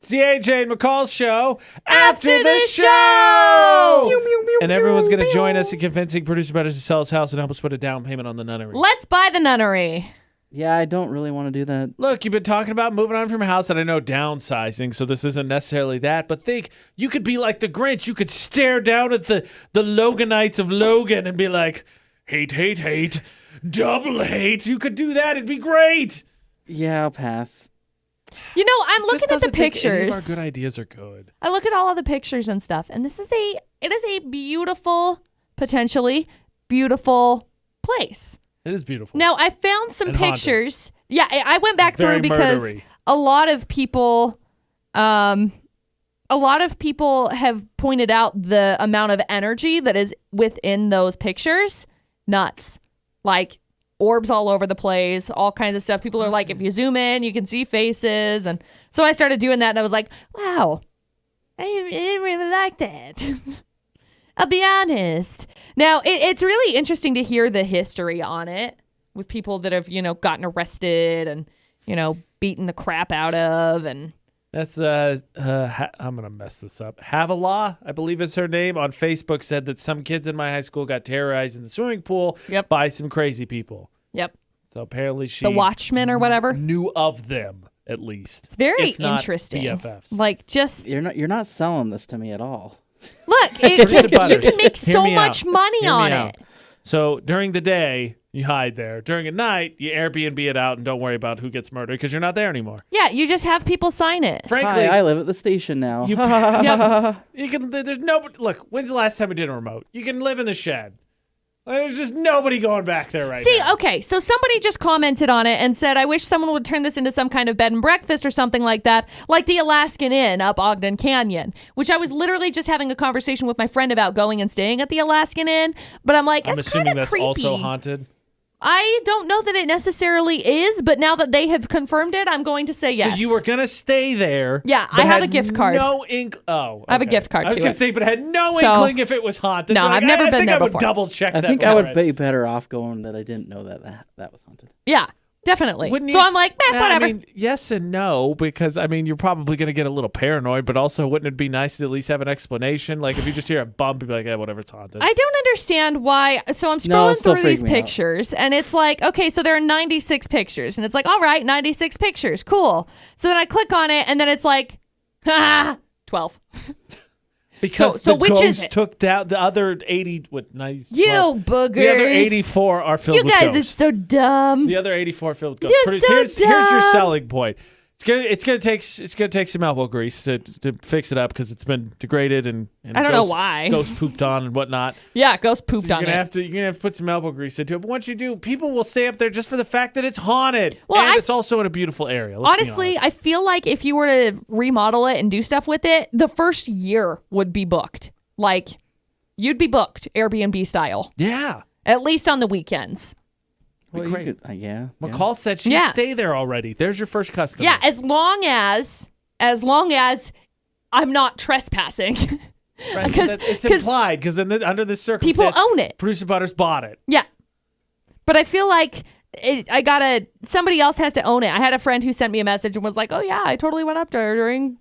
It's the AJ and McCall show after the show! And everyone's going to join us in convincing producer Butters to sell his house and help us put a down payment on the Nunnery. Let's buy the Nunnery. Yeah, I don't really want to do that. Look, you've been talking about moving on from a house, and I know downsizing, so this isn't necessarily that, but think, you could be like the Grinch. You could stare down at the Loganites of Logan and be like, hate, hate, hate, double hate. You could do that. It'd be great. Yeah, I'll pass. You know, I'm looking at the Think any of our pictures. good ideas are good. I look at all of the pictures and stuff, and it is a beautiful, potentially beautiful place. It is beautiful. Now, I found some And haunted. pictures. Yeah, I went back Very through because murdery. a lot of people have pointed out the amount of energy that is within those pictures. Nuts. Like orbs all over the place, all kinds of stuff. People are like, if you zoom in, you can see faces. And so I started doing that, and I was like, wow, I didn't really like that. I'll be honest. Now, it's really interesting to hear the history on it with people that have, gotten arrested and, beaten the crap out of. And That's, I'm going to mess this up. Havilah, I believe is her name, on Facebook said that some kids in my high school got terrorized in the swimming pool by some crazy people. Yep. So apparently she... The Watchmen or whatever. Knew of them, at least. It's very if not interesting. BFFs. Like, just... You're not selling this to me at all. Look, you can make so much money on it. So during the day, you hide there. During the night, you Airbnb it out and don't worry about who gets murdered because you're not there anymore. Yeah, you just have people sign it. Frankly, Hi, I live at the station now. you can. There's nobody. Look, when's the last time we did a remote? You can live in the shed. There's just nobody going back there right now. See, okay, so somebody just commented on it and said, I wish someone would turn this into some kind of bed and breakfast or something like that, like the Alaskan Inn up Ogden Canyon, which I was literally just having a conversation with my friend about going and staying at the Alaskan Inn, but I'm like, I'm that's assuming kind of that's creepy. also haunted. I don't know that it necessarily is, but now that they have confirmed it, I'm going to say yes. So you were going to stay there. Yeah, but I have had a gift card. No ink. Oh, I have a okay. gift card I was to going it. to say, but had no So- inkling if it was haunted. No, Like, I've never I been think there I would before. double check I that. think I would already. be better off going that I didn't know that was haunted. Yeah, definitely. Wouldn't So you- I'm like, whatever. I mean, yes and no, because, you're probably going to get a little paranoid, but also wouldn't it be nice to at least have an explanation? Like, if you just hear a bump, you'd be like, whatever, it's haunted. I don't understand why. So I'm No, scrolling it still through these freaked me out. pictures, and it's like, okay, so there are 96 pictures, and it's like, all right, 96 pictures, cool. So then I click on it, and then it's like, 12. Because so the which is ghost it? took down the other 80, what, nice? You 12. boogers. The other 84 are filled You with guys are ghosts. so dumb. The other 84 filled with ghosts. You're Producer, so here's your dumb. selling point. It's gonna take some elbow grease to fix it up because it's been degraded and I don't know why. Ghost pooped on and whatnot. Yeah, ghost pooped You're on gonna it. have to put some elbow grease into it. But once you do, people will stay up there just for the fact that it's haunted. Well, and I- it's also in a beautiful area. Let's be Honestly, honest. I feel like if you were to remodel it and do stuff with it, the first year would be booked. Like, you'd be booked Airbnb style, yeah. at least on the weekends. Well, you great. could, yeah. McCall said she'd Yeah. stay there already. There's your first customer. Yeah, as long as I'm not trespassing. Right, 'Cause- it's 'cause implied because under this circumstance, people own it. Producer Butters bought it. Yeah. But I feel like somebody else has to own it. I had a friend who sent me a message and was like, oh yeah, I totally went up there during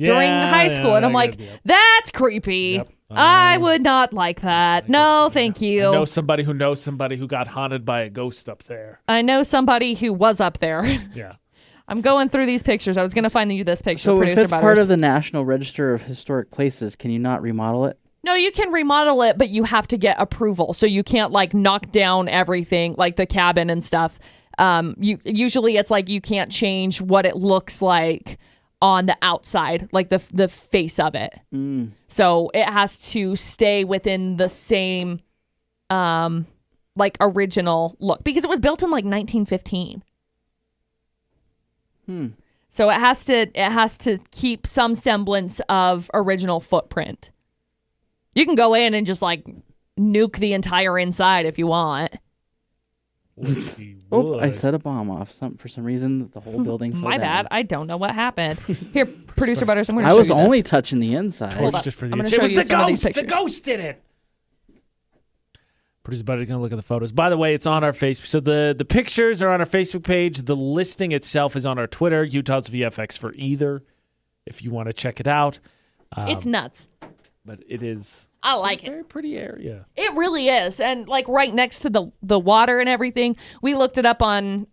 high school. And I'm like, that's creepy. Yep. I would not like that. No, thank I you. know somebody who knows somebody who got haunted by a ghost up there. I know somebody who was up there. Yeah. I'm going through these pictures. I was going to find you this picture, So if Producer it's part Butters. of the National Register of Historic Places, can you not remodel it? No, you can remodel it, but you have to get approval. So you can't like knock down everything, like the cabin and stuff. Usually it's like you can't change what it looks like on the outside, like the face of it. So it has to stay within the same like original look because it was built in like 1915. So it has to keep some semblance of original footprint. You can go in and just like nuke the entire inside if you want. Oh, I set a bomb off. For some reason, the whole building fell My down. bad. I don't know what happened. Here, Producer Butters, I'm going to I show was you only this. touching the inside. Hold up. Just for I'm the gonna it show was you the some of these ghost. The pictures. ghost did it. Producer Buddy's going to look at the photos. By the way, it's on our Facebook. So the pictures are on our Facebook page. The listing itself is on our Twitter, Utah's VFX for either. if you want to check it out. It's nuts. But it is I like a very pretty area. It really is. And like right next to the water and everything. We looked it up on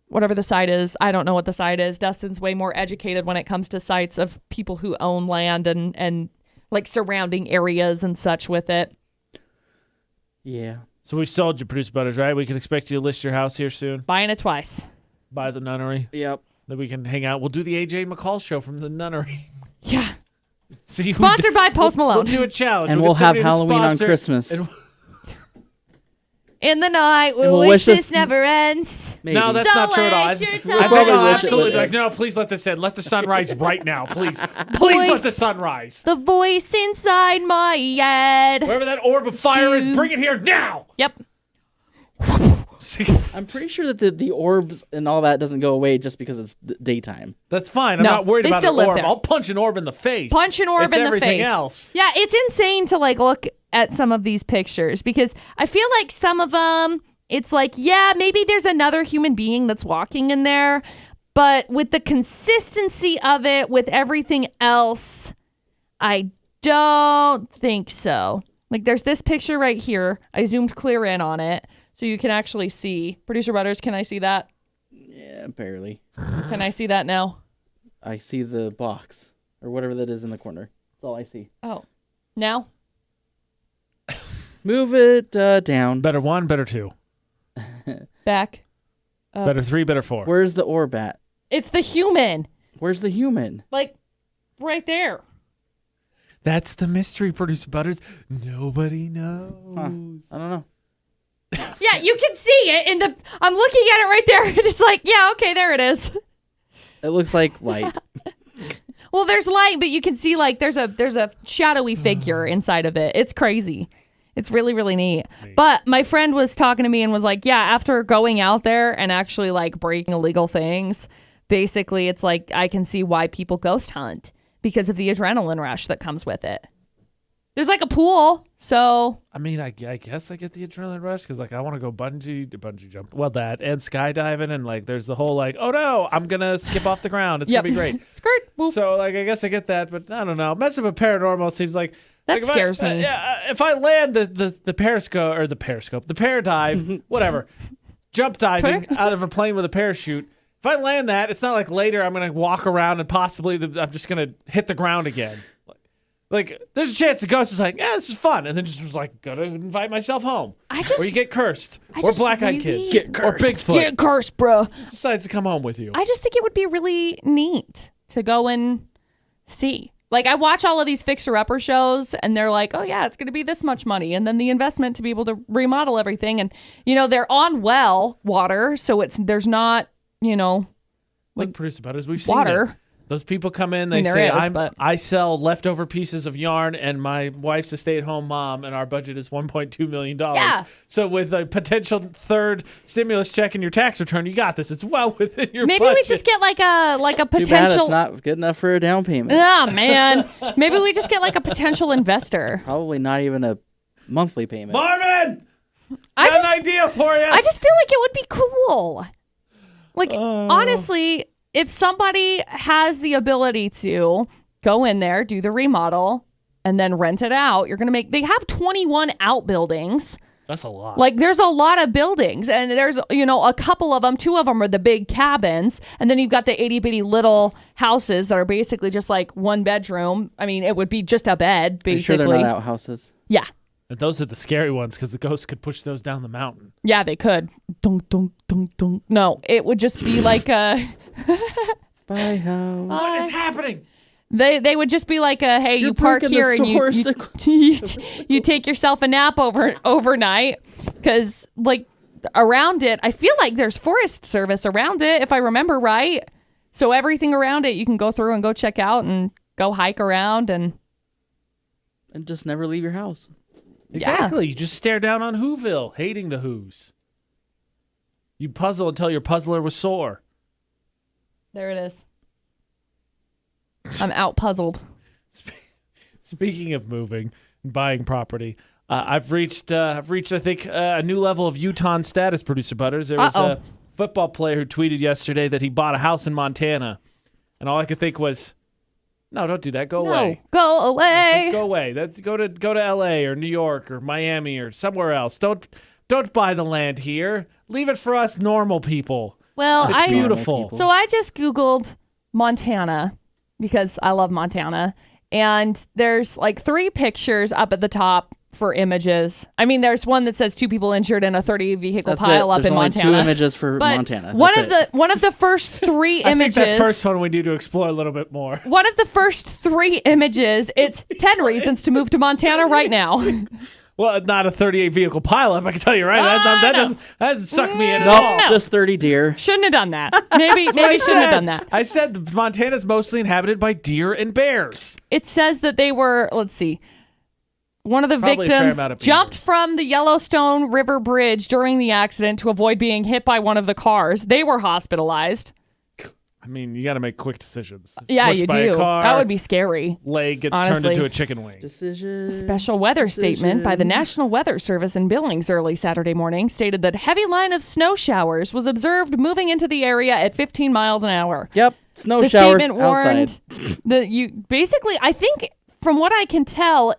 whatever the site is. I don't know what the site is. Dustin's way more educated when it comes to sites of people who own land and like surrounding areas and such with it. Yeah. So we've sold you, Producer Butters, right? We can expect you to list your house here soon. Buying it twice. By the Nunnery. Yep. Then we can hang out. We'll do the AJ and McCall show from the Nunnery. Yeah. See, Sponsored by Post Malone. We'll do a challenge. And We'll we'll get have somebody to Halloween on sponsor, Christmas. and- In the night, we And we'll wish wish this this- never ends. Maybe. No, that's Don't not true at all. waste your I time. think We'll probably I'll wish it absolutely would. be like, no, please let this in. Let the sun rise right now, please. Please let the sun rise. The voice inside my head. Wherever that orb of fire is, Shoot. bring it here now. Yep. See, I'm pretty sure that the orbs and all that doesn't go away just because it's daytime. that's fine. I'm No, not worried they about still an live orb. there. I'll punch an orb in the face. Punch an orb It's in the everything face. else. Yeah, it's insane to like look at some of these pictures because I feel like some of them, it's like, yeah, maybe there's another human being that's walking in there, but with the consistency of it, with everything else, I don't think so. Like there's this picture right here. I zoomed clear in on it so you can actually see. Producer Butters, can I see that? Yeah, barely. Can I see that now? I see the box or whatever that is in the corner. That's all I see. Oh, now? Move it down. Better one, better two. Back. Better three, better four. Where's the orb at? It's the human. Where's the human? Like, right there. That's the mystery, Producer Butters. Nobody knows. I don't know. Yeah, you can see it in the. I'm looking at it right there, and it's like, yeah, okay, there it is. It looks like light. Well, there's light, but you can see like there's a shadowy figure inside of it. It's crazy. It's really, really neat. But my friend was talking to me and was like, yeah, after going out there and actually like breaking illegal things, basically it's like I can see why people ghost hunt because of the adrenaline rush that comes with it. There's like a pool, so I mean, I guess I get the adrenaline rush because, like, I want to go bungee jump. Well, that and skydiving, and like, there's the whole like, oh no, I'm gonna skip off the ground. It's yep. gonna be great. Skirt. Boop. So, like, I guess I get that, but I don't know. Messing with paranormal seems like That like, scares me. Yeah, if I land the paradive, whatever, jump diving out of a plane with a parachute. If I land that, it's not like later I'm gonna walk around and possibly I'm just gonna hit the ground again. Like, there's a chance the ghost is like, yeah, this is fun. And then just was like, gotta invite myself home. Or you get cursed. Or black-eyed kids. Get cursed. Or Bigfoot. Get cursed, bro. Decides to come home with you. I just think it would be really neat to go and see. Like, I watch all of these fixer-upper shows, and they're like, oh, yeah, it's going to be this much money. And then the investment to be able to remodel everything. And, you know, they're on well water, so there's not, you know, like Producer Butters, we've seen water. it. Those people come in, they there say, is, but- I sell leftover pieces of yarn, and my wife's a stay-at-home mom, and our budget is $1.2 million. Yeah. So with a potential third stimulus check in your tax return, you got this. It's well within your Maybe budget. we just get like a Too bad it's potential. not good enough for a down payment. Oh, man. Maybe we just get like a potential investor. Probably not even a monthly payment. Marvin! I Got an just, idea for you. I just feel like it would be cool. Like, honestly, if somebody has the ability to go in there, do the remodel, and then rent it out, they have 21 outbuildings. That's a lot. Like, there's a lot of buildings, and there's, you know, a couple of them, 2 of them are the big cabins, and then you've got the itty bitty little houses that are basically just like 1 bedroom. I mean, it would be just a bed, Are you basically. sure they're not outhouses? Yeah. And those are the scary ones because the ghosts could push those down the mountain. Yeah, they could. Dunk, dunk, dunk, dunk. No, it would just be like a... Bye, house. What is happening? They would just be like a, hey, You're you park breaking here the and you take yourself a nap overnight because like around it, I feel like there's Forest Service around it if I remember right. So everything around it you can go through and go check out and go hike around and just never leave your house. Exactly. You just stare down on Whoville, hating the Who's. You puzzle until your puzzler was sore. there it is. I'm out puzzled. Speaking of moving and buying property, I've reached I think a new level of Utah status, Producer Butters. There was a football player who tweeted yesterday that he bought a house in Montana, And all I could think was, no, don't do that. Go No, away. go away. Let's go away. Let's go to L.A. or New York or Miami or somewhere else. Don't buy the land here. Leave it for us normal people. Well, It's beautiful. So I just Googled Montana because I love Montana. And there's like 3 pictures up at the top for images. I mean, there's one that says 2 people injured in a 30-vehicle pile up There's in only Montana. 2 images for But Montana. one That's of the first 3 I images. think that first one we need to explore a little bit more. One of the first 3 images, it's 10 reasons to move to Montana right now. Well, not a 38-vehicle pileup, I can tell you right. That doesn't suck me in at Nope, all. No. just 30 deer. Shouldn't have done that. Maybe I shouldn't have said. done that. I said Montana's mostly inhabited by deer and bears. It says that they were, let's see, one of the Probably a fair victims amount of jumped beavers. from the Yellowstone River Bridge during the accident to avoid being hit by one of the cars. They were hospitalized. I mean, you got to make quick decisions. Yeah, Smushed you by a do. car, That would be scary. leg gets turned honestly. into a chicken wing. Decisions. Special weather statement by the decisions. National Weather Service in Billings early Saturday morning stated that heavy line of snow showers was observed moving into the area at 15 miles an hour. Yep, snow The showers statement outside. warned that you basically, I think, from what I can tell,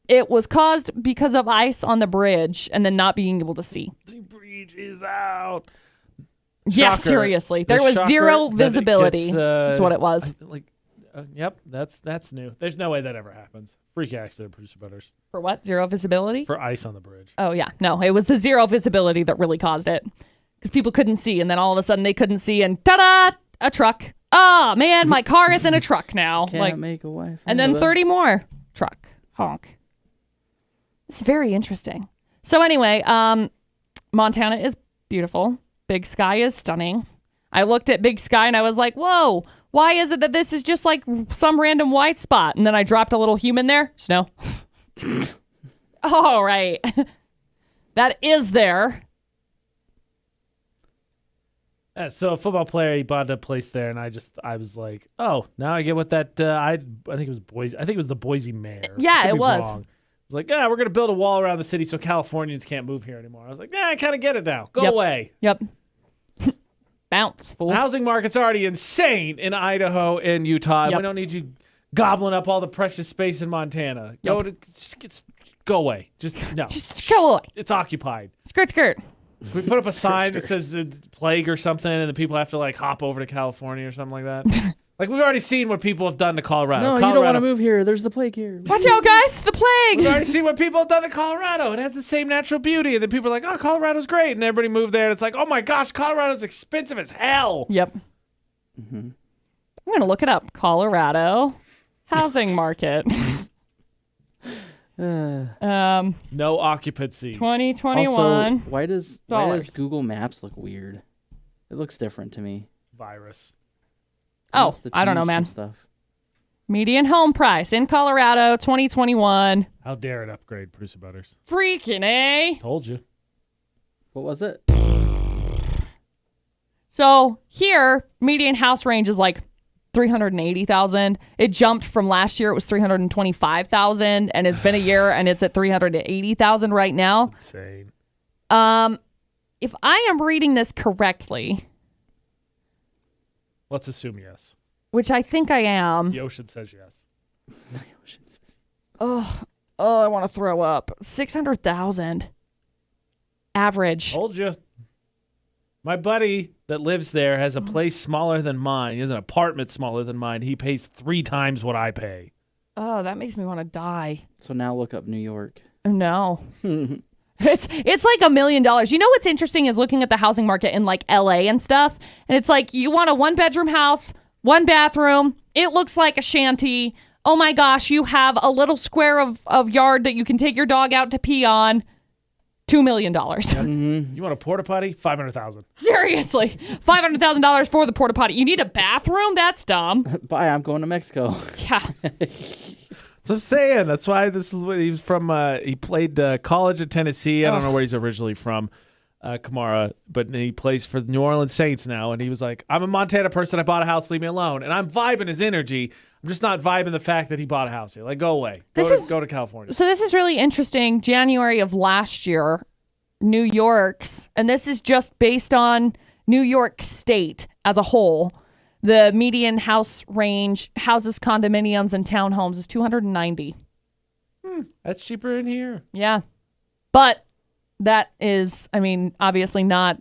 it was caused because of ice on the bridge and then not being able to see. The bridge is out. Yeah, Shocker. seriously. The There was shocker zero that it visibility. gets, That's what it was. Yep, that's new. There's no way that ever happens. Freak accident, producer butters. For what? Zero visibility? For ice on the bridge. Oh, yeah. No, it was the zero visibility that really caused it. Because people couldn't see, and then all of a sudden they couldn't see, and ta-da! A truck. Oh, man, my car is in a truck now. Can't make a wife. And then out of 30 more. Truck. Honk. It's very interesting. So anyway, Montana is beautiful. Big Sky is stunning. I looked at Big Sky and I was like, whoa, why is it that this is just like some random white spot? And then I dropped a little human there. Snow. All right. That is there. So a football player, he bought a place there, and I was like, oh, now I get what that. I think it was Boise. I think it was the Boise mayor. Yeah, Could it be was. wrong. It was like, yeah, we're gonna build a wall around the city so Californians can't move here anymore. I was like, yeah, I kind of get it now. Go Yep. away. Yep. Bounce, fool. The housing market's already insane in Idaho and Utah. Yep. We don't need you gobbling up all the precious space in Montana. Go away. Just no. Just go away. It's occupied. Skirt, skirt. Can we put up a sign that says it's plague or something, and the people have to like hop over to California or something like that? Like we've already seen what people have done to Colorado. No, you don't want to move here. There's the plague here. Watch out, guys. The We've plague. already seen what people have done to Colorado. It has the same natural beauty, and then people are like, "Oh, Colorado's great," and everybody moved there, and it's like, "Oh my gosh, Colorado's expensive as hell." Yep. Mm-hmm. I'm going to look it up. Colorado housing market. No occupancy. 2021. Also, why does dollars. Google Maps look weird? It looks different to me. Virus. Oh, Must have I don't know, changed man. some Stuff. Median home price in Colorado, 2021. How dare it upgrade, producer butters? Freaking A. Told you. What was it? So here, median house range is like 380,000. It jumped from last year. It was 325,000, and it's been a year, and it's at 380,000 right now. Insane. If I am reading this correctly, Let's assume yes. which I think I am. The ocean says yes. Oh, I want to throw up. 600,000 average. Told you. My buddy that lives there has a place smaller than mine. He has an apartment smaller than mine. He pays 3 times what I pay. Oh, that makes me want to die. So now look up New York. Oh, no. It's like $1 million. You know what's interesting is looking at the housing market in like LA and stuff. And it's like you want a 1-bedroom house, 1 bathroom. It looks like a shanty. Oh my gosh, you have a little square of yard that you can take your dog out to pee on. $2 million. You want a porta potty? $500,000. Seriously. $500,000 for the porta potty. You need a bathroom? That's dumb. Bye, I'm going to Mexico. Yeah. So I'm saying that's why this is what he's from. He played college at Tennessee. I don't know where he's originally from, Kamara, but he plays for the New Orleans Saints now. And he was like, "I'm a Montana person. I bought a house. Leave me alone." And I'm vibing his energy. I'm just not vibing the fact that he bought a house here. Like, go away. Go to California. So this is really interesting. January of last year, New York's, and this is just based on New York State as a whole, The median house range, houses, condominiums, and townhomes is $290. That's cheaper in here. Yeah. But that is, obviously not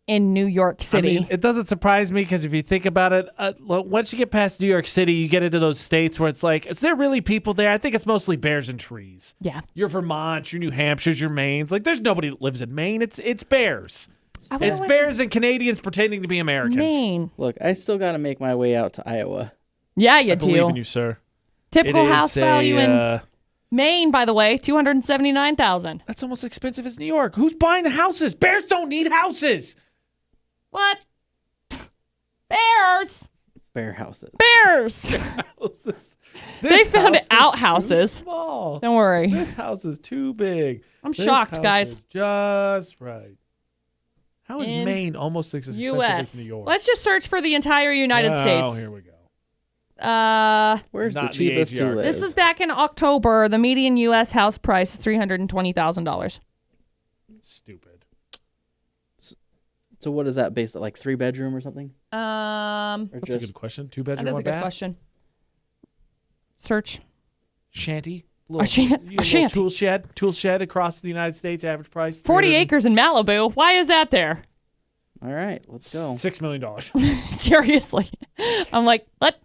in New York City. It doesn't surprise me because if you think about it, once you get past New York City, you get into those states where it's like, is there really people there? I think it's mostly bears and trees. Yeah. Your Vermont, your New Hampshires, your Maines. Like, there's nobody that lives in Maine. It's bears. It's bears and Canadians pretending to be Americans. Maine. Look, I still got to make my way out to Iowa. Yeah, you I do. believe in you, sir. Typical house value in Maine, by the way, $279,000. That's almost expensive as New York. Who's buying the houses? Bears don't need houses. What? Bears. Bear houses. Bears. Houses. They found house is outhouses. too small. Don't worry. This house is too big. I'm This shocked, house guys. is just right. How is In Maine almost as expensive U.S. as New York? Let's just search for the entire United Oh, States. here we go. Where's Not the the cheapest to AGR. live? This was back in October. The median U.S. house price is $320,000. Stupid. So what is that based on, like 3-bedroom or something? Or That's a good question. 2-bedroom, that is a 1 good bath? question. Search. Shanty. A shanty. Tool shed across the United States. Average price 40 acres in Malibu. Why is that there? All right, let's go. $6 million. Seriously. I'm like, what?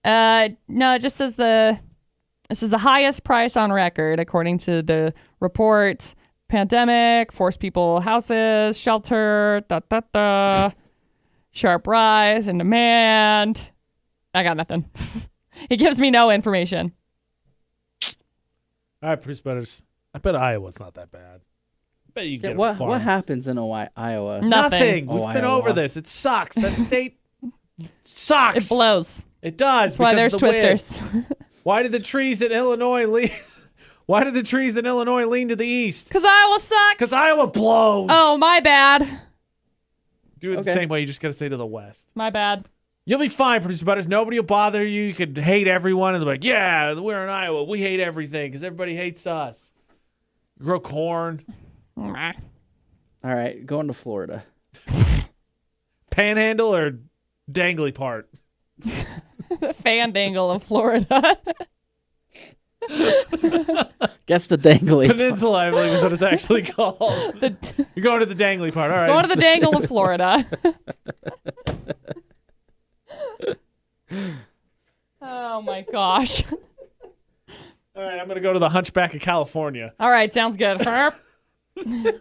No, it just says this is the highest price on record according to the reports. Pandemic, forced people houses, shelter, sharp rise in demand. I got nothing. It gives me no information. All right, Produce Butters. I bet Iowa's not that bad. I bet you can get a What farm. happens in Iowa? Nothing. We've Oh, been Iowa. over this. It sucks. That state sucks. It blows. It does. That's why because there's of the wind. twisters. Why did the trees in Illinois lean? Why did the trees in Illinois lean to the east? Because Iowa sucks. Because Iowa blows. Oh, my bad. Do it the same way. You just got to say to the west. My bad. You'll be fine, Producer Butters. Nobody will bother you. You could hate everyone and they'll be like, yeah, we're in Iowa. We hate everything because everybody hates us. Grow corn. All right, going to Florida. Panhandle or dangly part? The fandangle of Florida. Guess the dangly. Peninsula, I believe is what it's actually called. You're going to the dangly part. All right. Going to the dangle of Florida. Oh, my gosh. All right, I'm going to go to the Hunchback of California. All right, sounds good. This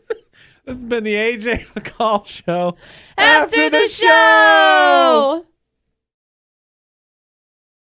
has been the AJ McCall Show. After the show!